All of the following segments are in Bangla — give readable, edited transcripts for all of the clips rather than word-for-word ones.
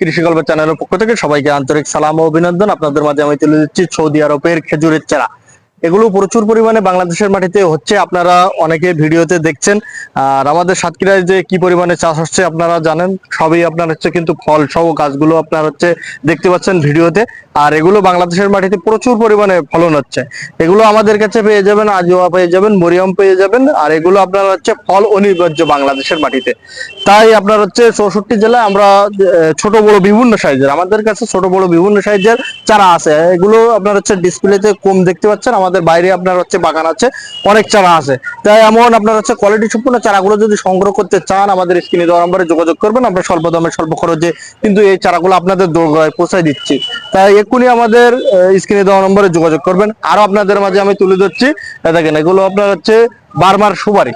কৃষি গল্প চ্যানেলের পক্ষ থেকে সবাইকে আন্তরিক সালাম ও অভিনন্দন। আপনাদের মাঝে আমি তুলে দিচ্ছি সৌদি আরবের খেজুরের চারা। এগুলো প্রচুর পরিমাণে বাংলাদেশের মাটিতে হচ্ছে, আপনারা অনেকে ভিডিওতে দেখছেন। আর আমাদের সাতক্ষীরায় যে কি পরিমাণে চাষ হচ্ছে আপনারা জানেন, সবই আপনার হচ্ছে কিন্তু ফল সহ গাছগুলো আপনার হচ্ছে দেখতে পাচ্ছেন ভিডিওতে। আর এগুলো বাংলাদেশের মাটিতে প্রচুর পরিমাণে ফলন হচ্ছে। এগুলো আমাদের কাছে পেয়ে যাবেন, আজোয়া পেয়ে যাবেন, মরিয়ম পেয়ে যাবেন। আর এগুলো আপনার হচ্ছে ফল অনিবার্য বাংলাদেশের মাটিতে। তাই আপনার হচ্ছে 64 জেলায় আমরা ছোট বড় বিভিন্ন সাইজের, আমাদের কাছে ছোট বড় বিভিন্ন সাইজের চারা আছে। এগুলো আপনার হচ্ছে ডিসপ্লেতে কম দেখতে পাচ্ছেন, আমাদের বাইরে আপনার হচ্ছে বাগান আছে, অনেক চারা আছে। তাই এমন আপনার হচ্ছে কোয়ালিটি সম্পূর্ণ চারাগুলো যদি সংগ্রহ করতে চান, আমাদের স্ক্রিনে দেওয়া নম্বরে যোগাযোগ করবেন। আমরা স্বল্প দামে স্বল্প খরচে কিন্তু এই চারাগুলো আপনাদের দোরগোড়ায় পৌঁছায় দিচ্ছি। তাই এক্ষুনি আমাদের স্ক্রিনে দেওয়া নম্বরে যোগাযোগ করবেন। আরো আপনাদের মাঝে আমি তুলে ধরছি, দেখেন এগুলো আপনার হচ্ছে বার্মার সুপারি।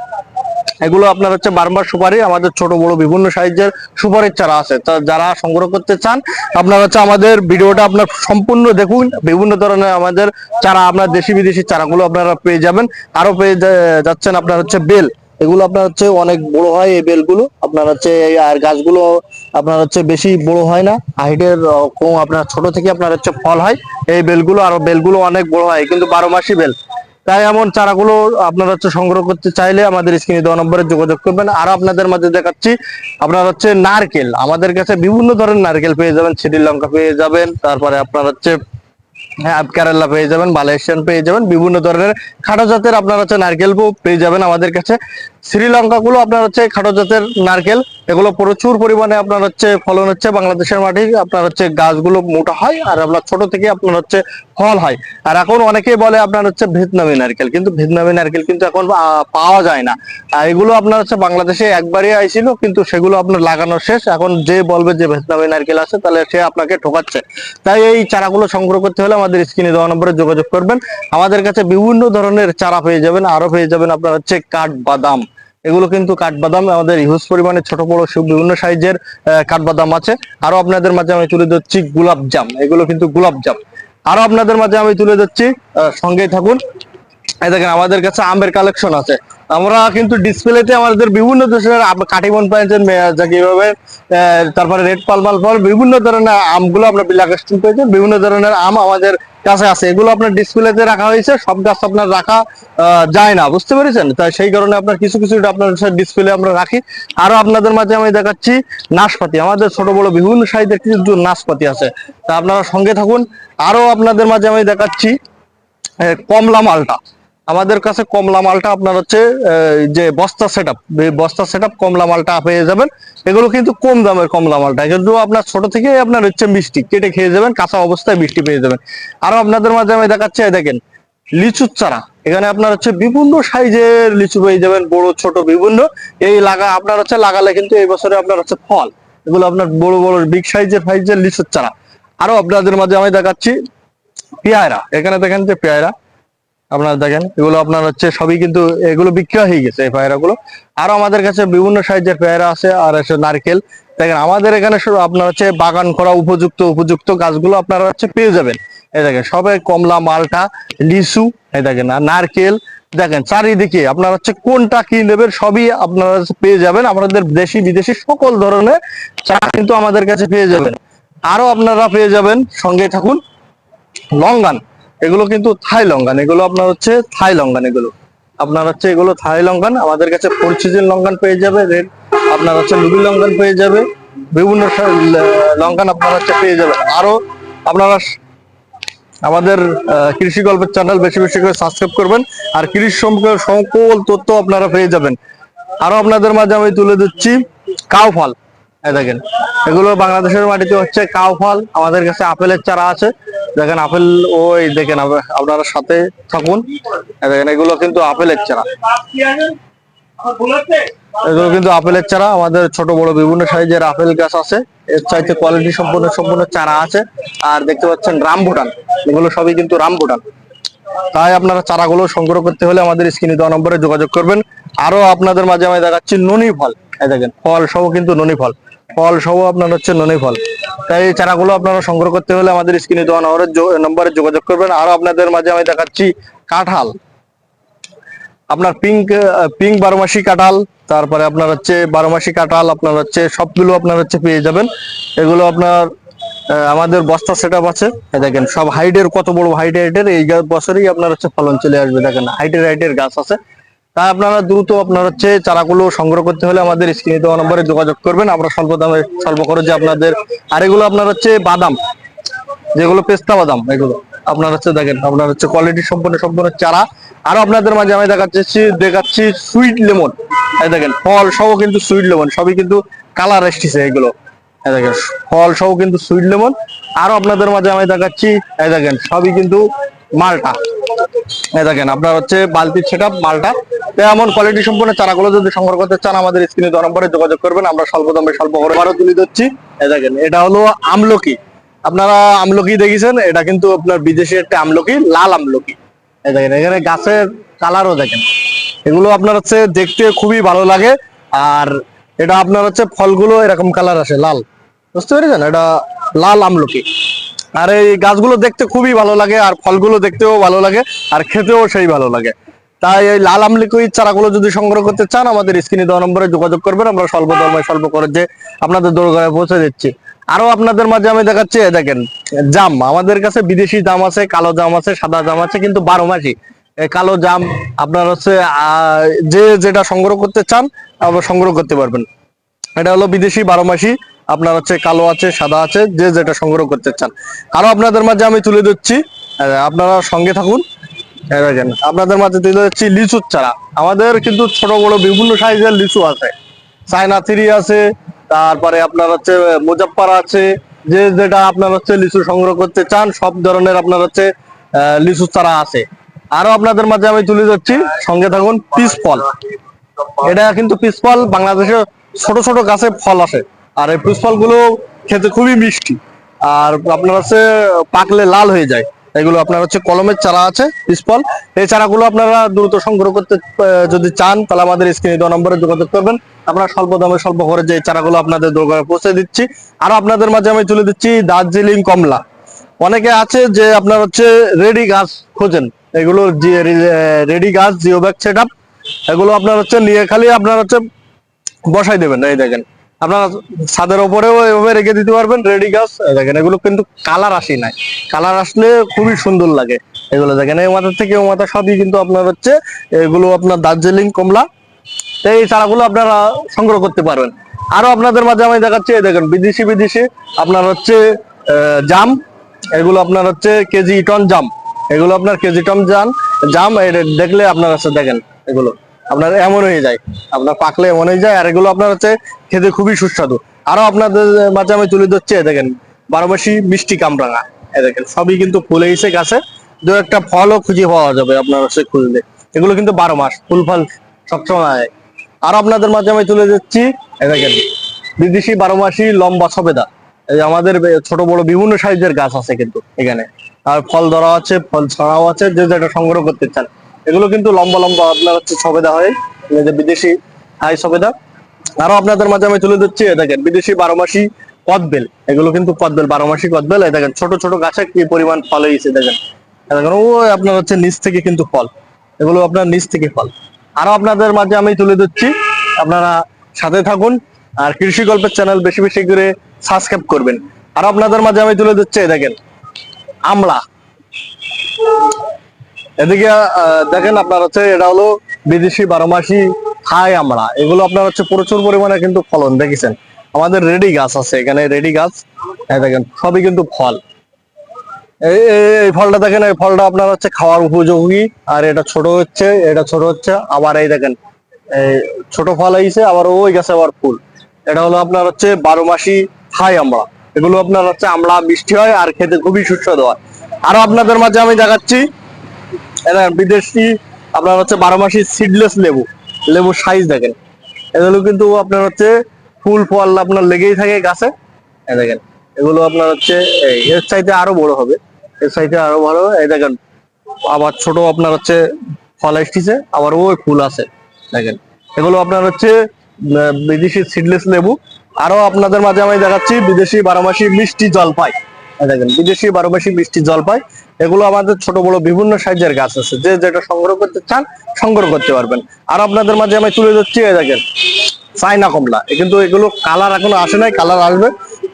এগুলো আপনার হচ্ছে বারবার সুপারি, আমাদের ছোট বড় বিভিন্ন সাইজের সুপারির চারা আছে। তা যারা সংগ্রহ করতে চান, আপনার হচ্ছে আমাদের ভিডিওটা আপনার সম্পূর্ণ দেখুন। বিভিন্ন ধরনের আমাদের চারা, আপনার দেশি বিদেশি চারাগুলো আপনারা পেয়ে যাবেন। আরো পেয়ে যাচ্ছেন আপনার হচ্ছে বেল। এগুলো আপনার হচ্ছে অনেক বড় হয় এই বেলগুলো, আপনার হচ্ছে আর গাছগুলো আপনার হচ্ছে বেশি বড় হয় না, হাইটের কম, আপনার ছোট থেকে আপনার হচ্ছে ফল হয় এই বেলগুলো। আর বেলগুলো অনেক বড় হয়, কিন্তু 12 মাসি বেল। তাই এমন চারাগুলো আপনারা হচ্ছে সংগ্রহ করতে চাইলে আমাদের স্ক্রিনে দেওয়া নম্বরে যোগাযোগ করবেন। আর আপনাদের মাঝে দেখাচ্ছি আপনার হচ্ছে নারকেল। আমাদের কাছে বিভিন্ন ধরনের নারকেল পেয়ে যাবেন, শ্রীলঙ্কা পেয়ে যাবেন, তারপরে আপনার হচ্ছে হ্যাঁ কেরালা পেয়ে যাবেন, মালয়েশিয়ান পেয়ে যাবেন, বিভিন্ন ধরনের খাটো জাতের আপনার হচ্ছে নারকেল পেয়ে যাবেন আমাদের কাছে। শ্রীলঙ্কা গুলো আপনার হচ্ছে খাটো জাতের নারকেল, এগুলো প্রচুর পরিমাণে আপনার হচ্ছে ফলন হচ্ছে বাংলাদেশের মাটি। আপনার হচ্ছে গাছগুলো মোটা হয়, আর আপনার ছোট থেকে আপনার হচ্ছে ফল হয়। আর এখন অনেকেই বলে আপনার হচ্ছে ভিয়েতনামি নারকেল, কিন্তু ভিয়েতনামি নারকেল কিন্তু এখন পাওয়া যায় না। আর এগুলো আপনার হচ্ছে বাংলাদেশে একবারই আইছিল, কিন্তু সেগুলো আপনার লাগানো শেষ। এখন যে বলবে যে ভিয়েতনামি নারকেল আছে, তাহলে সে আপনাকে ঠকাচ্ছে। তাই এই চারাগুলো সংগ্রহ করতে হলে আমাদের স্ক্রিনে দেওয়া নম্বরে যোগাযোগ করবেন। আমাদের কাছে বিভিন্ন ধরনের চারা পেয়ে যাবেন। আরো পেয়ে যাবেন আপনার হচ্ছে কাঠবাদাম। এগুলো কিন্তু কাঠবাদাম আমাদের হিউজ পরিমাণে ছোট বড় বিভিন্ন সাইজের কাঠবাদাম আছে। আরো আপনাদের মাঝে আমি তুলে ধরছি গোলাপ জাম। এগুলো কিন্তু গোলাপ জাম। আরো আপনাদের মাঝে আমি তুলে ধরছি, সঙ্গেই থাকুন। এই দেখেন আমাদের কাছে আমের কালেকশন আছে। আমরা কিন্তু ডিসপ্লেতে আমাদের বিভিন্ন ধরনের কাটিমন পেয়েছেন, কিভাবে তারপরে রেড পালমাল ফল, বিভিন্ন ধরনের আমগুলো আপনার বিলাকাস্টিন পেয়েছেন। বিভিন্ন ধরনের আম আমাদের কাছে আছে, এগুলো আপনার ডিসপ্লেতে রাখা হয়েছে। সব গাছ আপনার রাখা যায় না, বুঝতে পেরেছেন? তাই সেই কারণে আপনার কিছু কিছু আপনার ডিসপ্লে আমরা রাখি। আরো আপনাদের মাঝে আমি দেখাচ্ছি নাশপাতি। আমাদের ছোট বড় বিভিন্ন সাইজের কিছু নাশপাতি আছে, তা আপনারা সঙ্গে থাকুন। আরো আপনাদের মাঝে আমি দেখাচ্ছি কমলা মালটা। আমাদের কাছে কমলা মালটা আপনার হচ্ছে যে বস্তা সেটআপ কমলা মালটা পেয়ে যাবেন। এগুলো কিন্তু কম দামের কমলা মালটা, কিন্তু আপনার ছোট থেকে আপনার হচ্ছে মিষ্টি, কেটে খেয়ে যাবেন, কাঁচা অবস্থায় মিষ্টি পেয়ে যাবেন। আরো আপনাদের মাঝে আমি দেখাচ্ছি, দেখেন লিচুর চারা। এখানে আপনার হচ্ছে বিভিন্ন সাইজের লিচু পেয়ে যাবেন, বড় ছোট বিভিন্ন। এই আপনার হচ্ছে লাগালে কিন্তু এই বছরে আপনার হচ্ছে ফল। এগুলো আপনার বড় বড় বিগ সাইজের লিচুর চারা। আরো আপনাদের মাঝে আমি দেখাচ্ছি পেয়ারা। এখানে দেখেন যে পেয়ারা আপনারা দেখেন, এগুলো আপনার হচ্ছে সবই কিন্তু এগুলো বিক্রি হয়ে গেছে এই পেয়ারাগুলো। আরো আমাদের কাছে বিভিন্ন সাইজের পেয়ারা আছে। আর আছে নারকেল। দেখেন আমাদের এখানে আপনার হচ্ছে বাগান করা উপযুক্ত গাছগুলো আপনারা হচ্ছে পেয়ে যাবেন। এই দেখেন সবাই কমলা মালটা লিচু, এই দেখেন আর নারকেল। দেখেন চারিদিকে আপনার হচ্ছে কোনটা কি নেবেন সবই আপনারা পেয়ে যাবেন। আমাদের দেশি বিদেশি সকল ধরনের চা কিন্তু আমাদের কাছে পেয়ে যাবেন। আরো আপনারা পেয়ে যাবেন, সঙ্গে থাকুন, লঙ্গান। এগুলো কিন্তু থাই লঙ্গান, এগুলো আপনার হচ্ছে থাই লঙ্গান। এগুলো আপনার হচ্ছে এগুলো থাই লঙ্গান। আমাদের কাছে ফোর সিজন লঙ্কান পেয়ে যাবে, রেড আপনার হচ্ছে লুবি লঙ্কান পেয়ে যাবে, বিভিন্ন লঙ্কান আপনার হচ্ছে পেয়ে যাবে। আরো আপনারা আমাদের কৃষি গল্পের চ্যানেল বেশি বেশি করে সাবস্ক্রাইব করবেন, আর কৃষি সম্পর্কে সকল তথ্য আপনারা পেয়ে যাবেন। আরো আপনাদের মাঝে আমি তুলে দিচ্ছি কাউ ফল। এই দেখেন এগুলো বাংলাদেশের মাটিতে হচ্ছে কাউ ফল। আমাদের কাছে আপেলের চারা আছে। দেখেন আপেল, ওই দেখেন আপনারা সাথে থাকুন। দেখেন এগুলো কিন্তু আপেলের চারা, এগুলো কিন্তু আপেলের চারা। আমাদের ছোট বড় বিভিন্ন সাইজের আপেল গাছ আছে, এর চাইতে কোয়ালিটি সম্পূর্ণ চারা আছে। আর দেখতে পাচ্ছেন রামভুটান, এগুলো সবই কিন্তু রামভুটান। তাই আপনারা চারাগুলো সংগ্রহ করতে হলে আমাদের স্ক্রিনে দেওয়া নম্বরে যোগাযোগ করবেন। আরো আপনাদের মাঝে আমি দেখাচ্ছি ননি ফল। এই দেখেন ফল সহ কিন্তু ননি ফল, ফল সহ আপনার হচ্ছে ননি ফল। তাই এই চারাগুলো আপনারা সংগ্রহ করতে হলে আমাদের স্ক্রিনে দেওয়া নম্বরে যোগাযোগ করবেন। আরো আপনাদের মাঝে আমি দেখাচ্ছি কাঁঠাল। আপনার পিঙ্ক পিঙ্ক বারোমাসি কাঁঠাল, তারপরে আপনার হচ্ছে বারোমাসি কাঁঠাল, আপনার হচ্ছে সবগুলো আপনার হচ্ছে পেয়ে যাবেন। এগুলো আপনার আমাদের বস্তা সেট আপ আছে। দেখেন সব হাইটের, কত বড় হাইটের, এই বছরই আপনার হচ্ছে ফলন চলে আসবে। দেখেন হাইটের গাছ আছে। তাই আপনারা দ্রুত আপনার হচ্ছে চারাগুলো সংগ্রহ করতে হলে আমাদের স্ক্রিনে দেওয়া নম্বরে যোগাযোগ করবেন, আমরা স্বল্প দামে স্বল্প খরচে আপনাদের। আর এগুলো আপনার হচ্ছে বাদাম, যেগুলো পেস্তা বাদাম, এগুলো আপনার হচ্ছে দেখেন আপনার হচ্ছে কোয়ালিটি সম্পন্ন সম্পূর্ণ চারা। আরো আপনাদের মাঝে আমি দেখাচ্ছি সুইট লেমন। এই দেখেন ফল সহ কিন্তু সুইট লেমন, সবই কিন্তু কালার এসেছে এগুলো। এই দেখেন ফল সহ কিন্তু সুইট লেমন। আরো আপনাদের মাঝে আমি দেখাচ্ছি, এই দেখেন সবই কিন্তু মালটা। এই দেখেন আপনার হচ্ছে বালতির সেটআপ মালটা। তো এমন কোয়ালিটি সম্পন্ন চারাগুলো যদি সংগ্রহ করতে চান আমাদের স্ক্রিনে দেওয়া নম্বরে যোগাযোগ করবেন, আমরা স্বল্প দামে স্বল্প করে আরো তুলে দিচ্ছি। এই দেখেন এটা হলো আমলকি। আপনারা আমলকি দেখেছেন, এটা কিন্তু আপনার বিদেশি একটা আমলকি, লাল আমলকি। এই দেখেন এখানে গাছের কালারও দেখেন, এগুলো আপনার হচ্ছে দেখতে খুবই ভালো লাগে। আর এটা আপনার হচ্ছে ফলগুলো এরকম কালার আসে লাল, বুঝতে পেরেছেন? এটা লাল আমলকি। আর এই গাছগুলো দেখতে খুবই ভালো লাগে, আর ফলগুলো দেখতেও ভালো লাগে, আর খেতেও সেই ভালো লাগে। তাই এই লাল আমলকি চারাগুলো যদি সংগ্রহ করতে চান আমাদের স্ক্রিনে দেওয়া নম্বরে যোগাযোগ করবেন, আমরা স্বল্প দামে স্বল্প খরচে আপনাদের দোরগোড়ায় পৌঁছে দিচ্ছি। আরো আপনাদের মাঝে আমি দেখাচ্ছি, দেখেন জাম। আমাদের কাছে বিদেশি জাম আছে, কালো জাম আছে, সাদা জাম আছে, কিন্তু 12 মাসি। এই কালো জাম আপনার হচ্ছে যে যেটা সংগ্রহ করতে চান আপনারা সংগ্রহ করতে পারবেন। এটা হলো বিদেশি 12 মাসি। আপনার হচ্ছে কালো আছে, সাদা আছে, যে যেটা সংগ্রহ করতে চান। আরো আপনাদের মাঝে আমি তুলে দিচ্ছি, আপনারা সঙ্গে থাকুন। দেখেন আপনাদের মাঝে তুলে দিচ্ছি লিচুর চারা। আমাদের কিন্তু ছোট বড় বিভিন্ন সাইজের লিচু আছে, চায়না থ্রি আছে, তারপরে আপনার হচ্ছে মুজাফফর আছে। যে যেটা আপনার হচ্ছে লিচু সংগ্রহ করতে চান সব ধরনের আপনার হচ্ছে লিচু চারা আছে। আরো আপনাদের মাঝে আমি তুলে যাচ্ছি, সঙ্গে থাকুন, পিস ফল। এটা কিন্তু পিস ফল, বাংলাদেশে ছোট ছোট গাছে ফল আসে। আর এই পিস ফল গুলো খেতে খুবই মিষ্টি, আর আপনার হচ্ছে পাকলে লাল হয়ে যায়। এগুলো আপনার হচ্ছে কলমের চারা আছে পিস ফল। এই চারাগুলো আপনারা দ্রুত সংগ্রহ করতে যদি চান তাহলে আমাদের স্ক্রিনে দেওয়া নম্বরে যোগাযোগ করবেন, আমরা স্বল্প দামে স্বল্প খরচে এই চারাগুলো আপনাদের দোরগোড়ায় পৌঁছে দিচ্ছি। আর আপনাদের মাঝে আমি তুলে দিচ্ছি দার্জিলিং কমলা। অনেকে আছে যে আপনার হচ্ছে রেডি গাছ খোঁজেন, এগুলো রেডি গাছ জিও ব্যাগ সেট আপ। এগুলো আপনার হচ্ছে নিয়ে খালি আপনার হচ্ছে বসাই দেবেন। এই দেখেন আপনারা ছাদের উপরেও এভাবে রেখে দিতে পারবেন রেডি গাছ। এই দেখেন এগুলো কিন্তু কালার আসি নাই, কালার আসলে খুবই সুন্দর লাগে। এগুলো দেখেন এই মাথা থেকে ও মাথা সবই কিন্তু আপনার হচ্ছে এগুলো আপনার দার্জিলিং কমলা। এই চারাগুলো আপনারা সংগ্রহ করতে পারবেন। আরো আপনাদের মাঝে আমি দেখাচ্ছি, দেখেন বিদেশি বিদেশি আপনার হচ্ছে জাম। এগুলো আপনার হচ্ছে কেজি টন জাম। এগুলো আপনার কেজি টন জাম দেখলে আপনার হচ্ছে দেখেন এগুলো আপনার এমন হয়ে যায়, আপনার পাকলে এমন হয়ে যায়। আর এগুলো আপনার হচ্ছে খেতে খুবই সুস্বাদু। আরো আপনাদের মাঝে আমি তুলে ধরছি, দেখেন 12 মাসি মিষ্টি কামরাঙা। দেখেন সবই কিন্তু ফুলে এসে গাছে, দু একটা ফলও খুঁজে পাওয়া যাবে আপনার হচ্ছে খুঁজলে। এগুলো কিন্তু 12 মাস ফুল ফল সবসময়। আরো আপনাদের মাঝে আমি তুলে দিচ্ছি, দেখেন বিদেশি 12 মাসি লম্বা সবেদা। এই আমাদের ছোট বড় বিভিন্ন সাইজের গাছ আছে কিন্তু এখানে। আর ফল ধরা আছে, ফল ছড়াও আছে, যে যেটা সংগ্রহ করতে চান। এগুলো কিন্তু লম্বা লম্বা আপনার হচ্ছে সবেদা হয়, যে বিদেশি হাই সবেদা। আরো আপনাদের মাঝে আমি তুলে দিচ্ছি, দেখেন বিদেশি 12 মাসি কদবেল। এগুলো কিন্তু কদবেল, 12 মাসি কদবেল। এই দেখেন ছোট ছোট গাছে কি পরিমাণ ফল হয়েছে দেখেন। দেখেন ও আপনার হচ্ছে নিচ থেকে কিন্তু ফল, এগুলো আপনার নিচ থেকে ফল। আরো আপনাদের মাঝে আমি তুলে দিচ্ছি, আপনারা সাথে থাকুন। আর কৃষি গল্পের চ্যানেল বেশি বেশি করে সাবস্ক্রাইব করবেন। আরো আপনাদের মাঝে আমি তুলে দিচ্ছি, দেখেন আমলা। এদিকে দেখেন আপনার হচ্ছে এটা হলো বিদেশি 12 মাসি থাই আমড়া। এগুলো আপনার হচ্ছে প্রচুর পরিমাণে কিন্তু ফলন দেখেছেন। আমাদের রেডি গাছ আছে এখানে, রেডি গাছ। দেখেন সবই কিন্তু ফল। এই ফলটা দেখেন, এই ফলটা আপনার হচ্ছে খাওয়ার উপযোগী। আর এটা ছোট হচ্ছে, এটা ছোট হচ্ছে আবার। এই দেখেন এই ছোট ফল আইছে, আবার ওই গাছে আবার ফুল। এটা হলো আপনার হচ্ছে 12 মাসি থাই আমড়া। এগুলো আপনার হচ্ছে আমড়া মিষ্টি হয় আর খেতে খুবই সুস্বাদু হয়। আরো আপনাদের মাঝে আমি দেখাচ্ছি, এটা বিদেশি আপনার হচ্ছে 12 মাসি সিডলেস লেবু। লেবুর সাইজ দেখেন, এগুলো কিন্তু আপনার হচ্ছে ফুল ফল আপনার লেগেই থাকে গাছে। দেখেন এগুলো আপনার হচ্ছে এর চাইতে আরো বড় হবে, এর চাইতে আরো বড় হবে। এই দেখেন আবার ছোট আপনার হচ্ছে ফল এসেছে, আবার ওই ফুল আছে। দেখেন এগুলো আপনার হচ্ছে বিদেশি সিডলেস লেবু। আরো আপনাদের মাঝে আমি দেখাচ্ছি বিদেশি 12 মাসি মিষ্টি জলপাই। এই দেখেন বিদেশি 12 মাসি মিষ্টি জলপাই, এগুলো আমাদের ছোট বড় বিভিন্ন সাইজের গাছ আছে, যে যেটা সংগ্রহ করতে চান সংগ্রহ করতে পারবেন। আর আপনাদের মাঝে আমি তুলে ধরছি, এই দেখেন চাইনা কমলা, কিন্তু এগুলো কালার এখনো আসে নাই, কালার আসবে।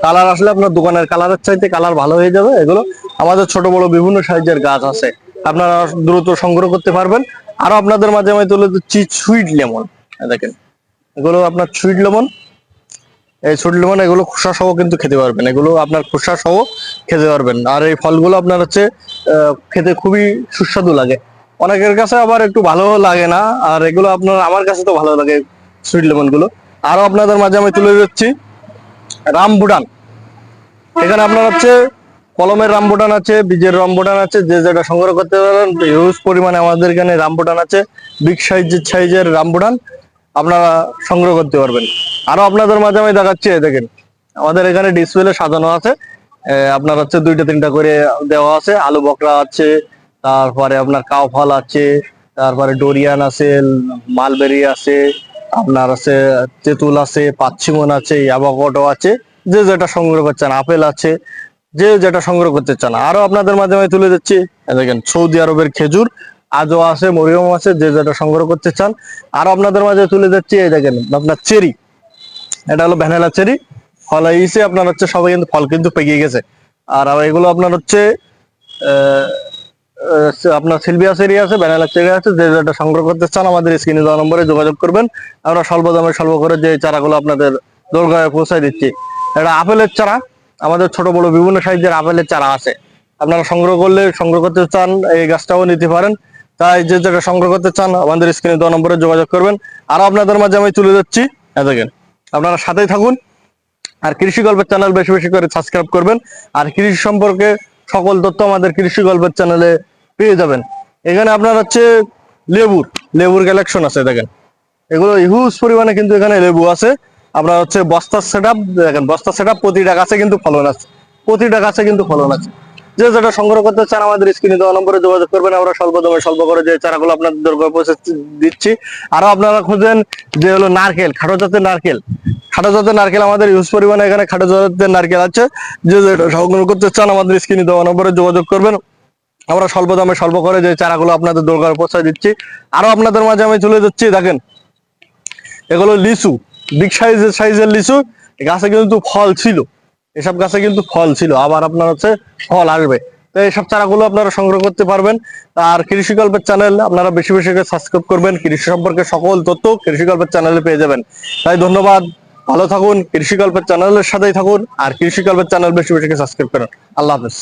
কালার আসলে আপনার দোকানের কালারের চাইতে কালার ভালো হয়ে যাবে। এগুলো আমাদের ছোট বড় বিভিন্ন সাইজের গাছ আছে, আপনারা দ্রুত সংগ্রহ করতে পারবেন। আরো আপনাদের মাঝে আমি তুলে দিচ্ছি সুইট লেমন, দেখেন এগুলো আপনার সুইট লেমন, এই সুইট লেমন এগুলো খোসা সহ কিন্তু খেতে পারবেন, এগুলো আপনার খোসা সহ খেতে পারবেন। আর এই ফলগুলো আপনার হচ্ছে খেতে খুবই সুস্বাদু লাগে, অনেকের কাছে আবার একটু ভালো লাগে না, আর এগুলো আপনার আমার কাছে তো ভালো লাগে সুইট লেমন গুলো। আরো আপনাদের মাঝে আমি তুলে দিচ্ছি রামবুটান, এখানে আপনার হচ্ছে কলমের রামবুটান আছে, বীজের রামবুটান আছে, যে যেটা সংগ্রহ করতে পারেন। হিউজ পরিমাণে আমাদের এখানে রামবুটান আছে, বিগ সাইজের রামবুটান আপনারা সংগ্রহ করতে পারবেন। আরো আপনাদের মাঝে আমি দেখাচ্ছি, দেখেন আমাদের এখানে ডিসপ্লে সাজানো আছে, আপনার হচ্ছে 2টা 3টা করে দেওয়া আছে, আলু বকরা আছে, তারপরে আপনার কাউ ফল আছে, তারপরে ডোরিয়ান আছে, মালবেরি আছে, আপনার আছে তেঁতুল আছে, পাচ্ছিমন আছে, অ্যাভোকাডো আছে, যে যেটা সংগ্রহ করছেন, আপেল আছে, যে যেটা সংগ্রহ করতে চান। আরো আপনাদের মাধ্যমে তুলে দিচ্ছি, দেখেন সৌদি আরবের খেজুর আজও আছে, মরিয়ম আছে, যে যেটা সংগ্রহ করতে চান। আরো আপনাদের মাঝে তুলে দিচ্ছি, এই দেখেন আপনার চেরি, এটা হলো ভ্যানিলা চেরি, ফল হয়েছে আপনার হচ্ছে সবাই, কিন্তু ফল কিন্তু পেকে গেছে। আর এগুলো আপনার হচ্ছে আপনার সিলভিয়া চেরি আছে, ভ্যানিলা চেরি আছে, যে যেটা সংগ্রহ করতে চান আমাদের স্ক্রিনে দেওয়া নম্বরে যোগাযোগ করবেন, আমরা স্বল্প দামে স্বল্প করে যে চারাগুলো আপনাদের দোরগোড়ায় পৌঁছায় দিচ্ছি। এটা আপেলের চারা, আমাদের ছোট বড় বিভিন্ন সাইজের আপেলের চারা আছে, আপনারা সংগ্রহ করতে চান এই গাছটাও নিতে পারেন। তাই যে যেটা সংগ্রহ করতে চান আমাদের স্ক্রিনে দেওয়া নম্বরে যোগাযোগ করবেন। আরো আপনাদের মাঝে আমি তুলে যাচ্ছি, দেখেন আপনারা সাথেই থাকুন, আর কৃষি গল্পের চ্যানেল বেশি বেশি করে সাবস্ক্রাইব করবেন। আর কৃষি সম্পর্কে সকল তথ্য আমাদের কৃষি গল্পের চ্যানেলে পেয়ে যাবেন। এখানে আপনার হচ্ছে লেবুর কালেকশন আছে, দেখেন এগুলো হিউজ পরিমাণে কিন্তু এখানে লেবু আছে। আপনার হচ্ছে বস্তার সেটআপ, দেখেন বস্তার সেটআপ, প্রতিটা গাছে কিন্তু ফলন আছে, প্রতিটা গাছে কিন্তু ফলন আছে। যে যেটা সংগ্রহ করতে চান আমাদের স্ক্রিনে দেওয়া নম্বরে যোগাযোগ করবেন, আমরা স্বল্প দামে স্বল্প করে যে চারাগুলো আপনাদের দরকার পৌঁছে দিচ্ছি। আরো আপনারা খুঁজেন যে হলো নারকেল, খাটো জাতের নারকেল আমাদের হিউজ পরিমাণে এখানে খাটো জাতের নারকেল আছে, যে যেটা সংগ্রহ করতে চান আমাদের স্ক্রিনে দেওয়া নম্বরে যোগাযোগ করবেন, আমরা স্বল্প দামে স্বল্প করে যে চারাগুলো আপনাদের দরকার পৌঁছে দিচ্ছি। আরো আপনাদের মাঝে আমি তুলে দিচ্ছি, দেখেন এগুলো লিচু, বিগ সাইজের লিচু, গাছে কিন্তু ফল ছিল, এসব গাছে কিন্তু ফল ছিল, আবার আপনার হচ্ছে ফল আসবে। তো এইসব চারাগুলো আপনারা সংগ্রহ করতে পারবেন। আর কৃষি গল্পের চ্যানেল আপনারা বেশি বেশি করে সাবস্ক্রাইব করবেন, কৃষি সম্পর্কে সকল তথ্য কৃষি গল্পের চ্যানেলে পেয়ে যাবেন। তাই ধন্যবাদ, ভালো থাকুন, কৃষি গল্পের চ্যানেলের সাথেই থাকুন, আর কৃষি গল্পের চ্যানেল বেশি বেশি করে সাবস্ক্রাইব করুন। আল্লাহ হাফেজ।